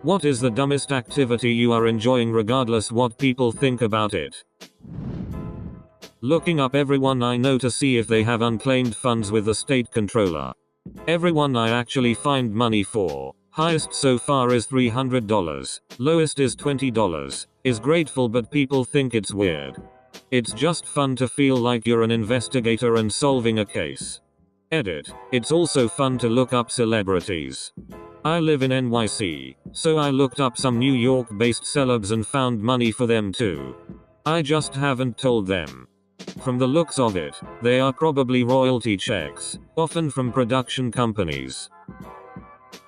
What is the dumbest activity you are enjoying regardless what people think about it? Looking up everyone I know to see if they have unclaimed funds with the state controller. Everyone I actually find money for. Highest so far is $300. Lowest is $20. Is grateful but people think it's weird. It's just fun to feel like you're an investigator and solving a case. Edit. It's also fun to look up celebrities. I live in NYC, so I looked up some New York-based celebs and found money for them too. I just haven't told them. From the looks of it, they are probably royalty checks, often from production companies.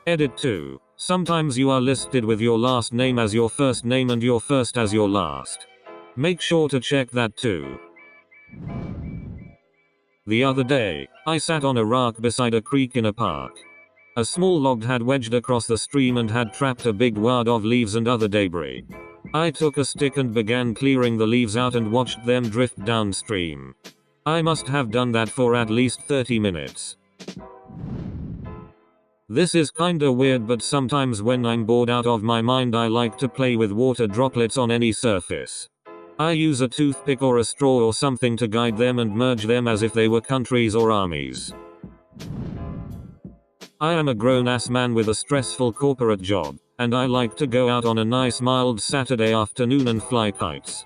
Edit 2. Sometimes you are listed with your last name as your first name and your first as your last. Make sure to check that too. The other day, I sat on a rock beside a creek in a park. A small log had wedged across the stream and had trapped a big wad of leaves and other debris. I took a stick and began clearing the leaves out and watched them drift downstream. I must have done that for at least 30 minutes. This is kinda weird, but sometimes when I'm bored out of my mind I like to play with water droplets on any surface. I use a toothpick or a straw or something to guide them and merge them as if they were countries or armies. I am a grown-ass man with a stressful corporate job, and I like to go out on a nice mild Saturday afternoon and fly kites.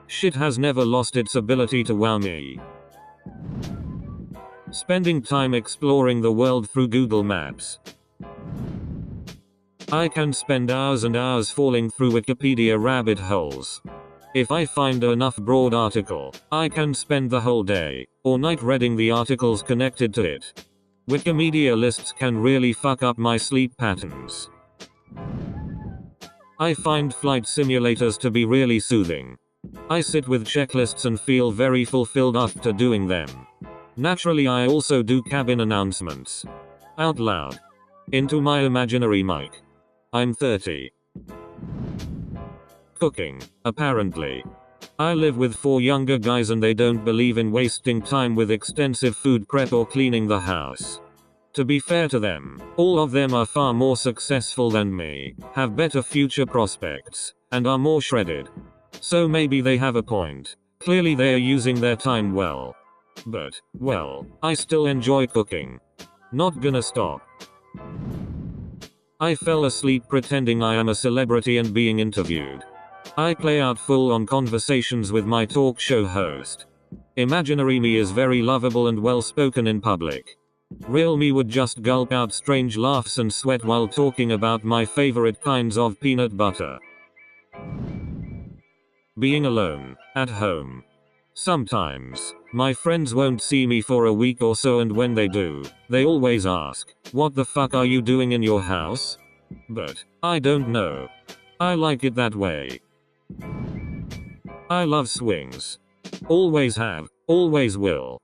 Shit has never lost its ability to wow me. Spending time exploring the world through Google Maps. I can spend hours and hours falling through Wikipedia rabbit holes. If I find enough broad article, I can spend the whole day or night reading the articles connected to it. Wikimedia lists can really fuck up my sleep patterns. I find flight simulators to be really soothing. I sit with checklists and feel very fulfilled after doing them. Naturally, I also do cabin announcements. Out loud. Into my imaginary mic. I'm 30. Cooking, apparently. I live with 4 younger guys and they don't believe in wasting time with extensive food prep or cleaning the house. To be fair to them, all of them are far more successful than me, have better future prospects, and are more shredded. So maybe they have a point. Clearly they are using their time well. But, well, I still enjoy cooking. Not gonna stop. I fell asleep pretending I am a celebrity and being interviewed. I play out full-on conversations with my talk show host. Imaginary me is very lovable and well-spoken in public. Real me would just gulp out strange laughs and sweat while talking about my favorite kinds of peanut butter. Being alone, at home. Sometimes, my friends won't see me for a week or so, and when they do, they always ask, "What the fuck are you doing in your house?" But, I don't know. I like it that way. I love swings. Always have, always will.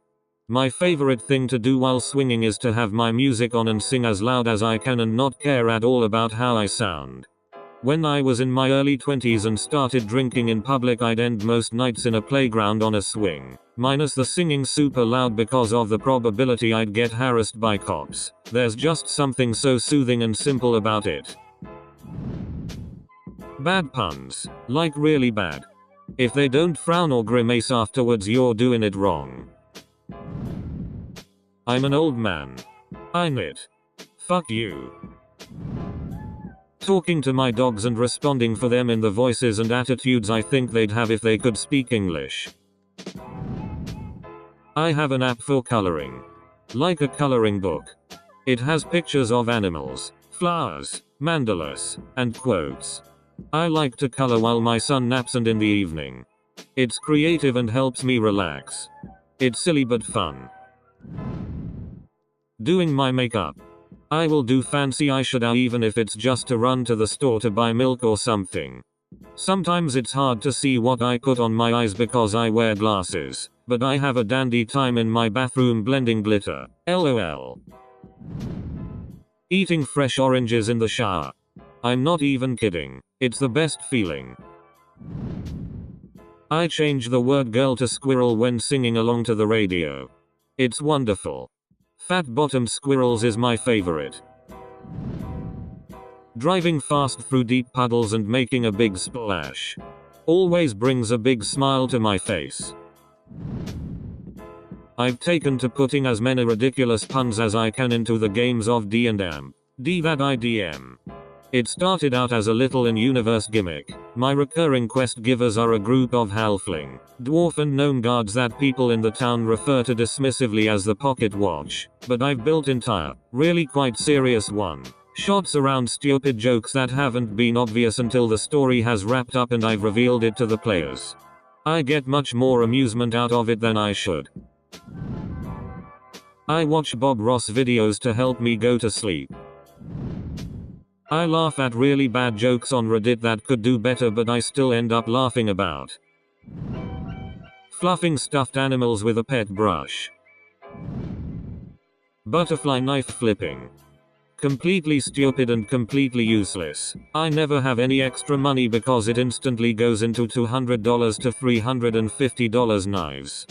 My favorite thing to do while swinging is to have my music on and sing as loud as I can and not care at all about how I sound. When I was in my early 20s and started drinking in public, I'd end most nights in a playground on a swing, minus the singing super loud because of the probability I'd get harassed by cops. There's just something so soothing and simple about it. Bad puns. Like really bad. If they don't frown or grimace afterwards, you're doing it wrong. I'm an old man. I knit. Fuck you. Talking to my dogs and responding for them in the voices and attitudes I think they'd have if they could speak English. I have an app for coloring. Like a coloring book. It has pictures of animals, flowers, mandalas, and quotes. I like to color while my son naps and in the evening. It's creative and helps me relax. It's silly but fun. Doing my makeup. I will do fancy eyeshadow even if it's just to run to the store to buy milk or something. Sometimes it's hard to see what I put on my eyes because I wear glasses, but I have a dandy time in my bathroom blending glitter. LOL. Eating fresh oranges in the shower. I'm not even kidding. It's the best feeling. I change the word girl to squirrel when singing along to the radio. It's wonderful. Fat-bottomed squirrels is my favorite. Driving fast through deep puddles and making a big splash always brings a big smile to my face. I've taken to putting as many ridiculous puns as I can into the games of D&M. D-that-I-D-M. It started out as a little in-universe gimmick. My recurring quest givers are a group of halfling, dwarf and gnome guards that people in the town refer to dismissively as the Pocket Watch, but I've built entire, really quite serious one-shots around stupid jokes that haven't been obvious until the story has wrapped up and I've revealed it to the players. I get much more amusement out of it than I should. I watch Bob Ross videos to help me go to sleep. I laugh at really bad jokes on Reddit that could do better but I still end up laughing about. Fluffing stuffed animals with a pet brush. Butterfly knife flipping. Completely stupid and completely useless. I never have any extra money because it instantly goes into $200 to $350 knives.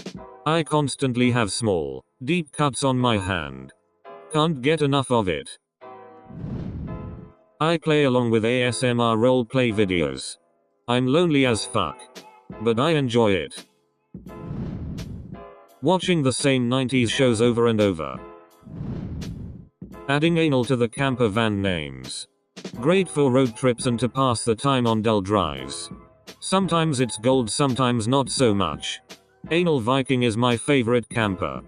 I constantly have small, deep cuts on my hand. Can't get enough of it. I play along with ASMR roleplay videos. I'm lonely as fuck, but I enjoy it. Watching the same 90s shows over and over. Adding anal to the camper van names. Great for road trips and to pass the time on dull drives. Sometimes it's gold, sometimes not so much. Anal Viking is my favorite camper.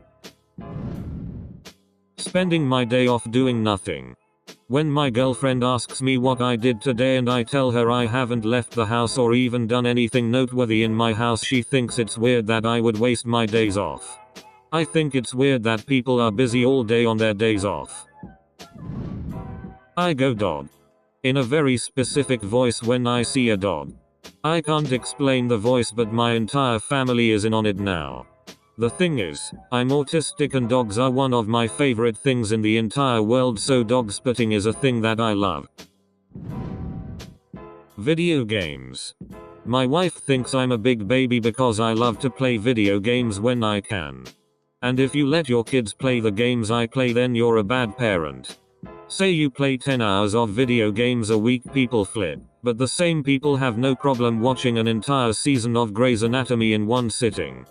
Spending my day off doing nothing. When my girlfriend asks me what I did today and I tell her I haven't left the house or even done anything noteworthy in my house, she thinks it's weird that I would waste my days off. I think it's weird that people are busy all day on their days off. I go dog. In a very specific voice when I see a dog. I can't explain the voice but my entire family is in on it now. The thing is, I'm autistic and dogs are one of my favorite things in the entire world, so dog spitting is a thing that I love. Video games. My wife thinks I'm a big baby because I love to play video games when I can. And if you let your kids play the games I play, then you're a bad parent. Say you play 10 hours of video games a week, people flip, but the same people have no problem watching an entire season of Grey's Anatomy in one sitting.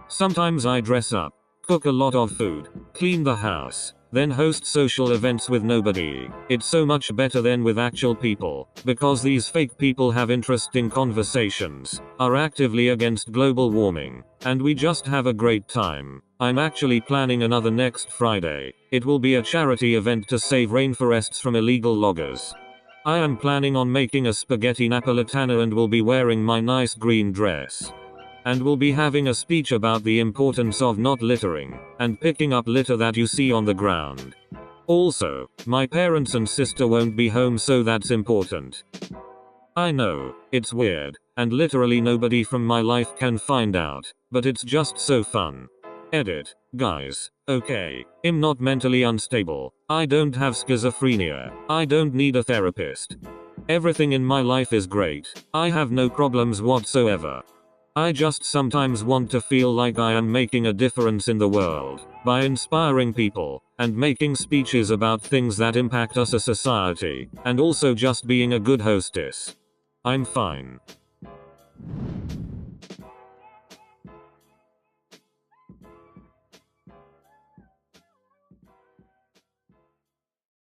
Sometimes I dress up, cook a lot of food, clean the house, then host social events with nobody. It's so much better than with actual people, because these fake people have interesting conversations, are actively against global warming, and we just have a great time. I'm actually planning another next Friday. It will be a charity event to save rainforests from illegal loggers. I am planning on making a spaghetti napolitana and will be wearing my nice green dress. And we'll be having a speech about the importance of not littering, and picking up litter that you see on the ground. Also, my parents and sister won't be home, so that's important. I know, it's weird, and literally nobody from my life can find out, but it's just so fun. Edit. Guys, okay, I'm not mentally unstable. I don't have schizophrenia. I don't need a therapist. Everything in my life is great. I have no problems whatsoever. I just sometimes want to feel like I am making a difference in the world, by inspiring people, and making speeches about things that impact us as a society, and also just being a good hostess. I'm fine.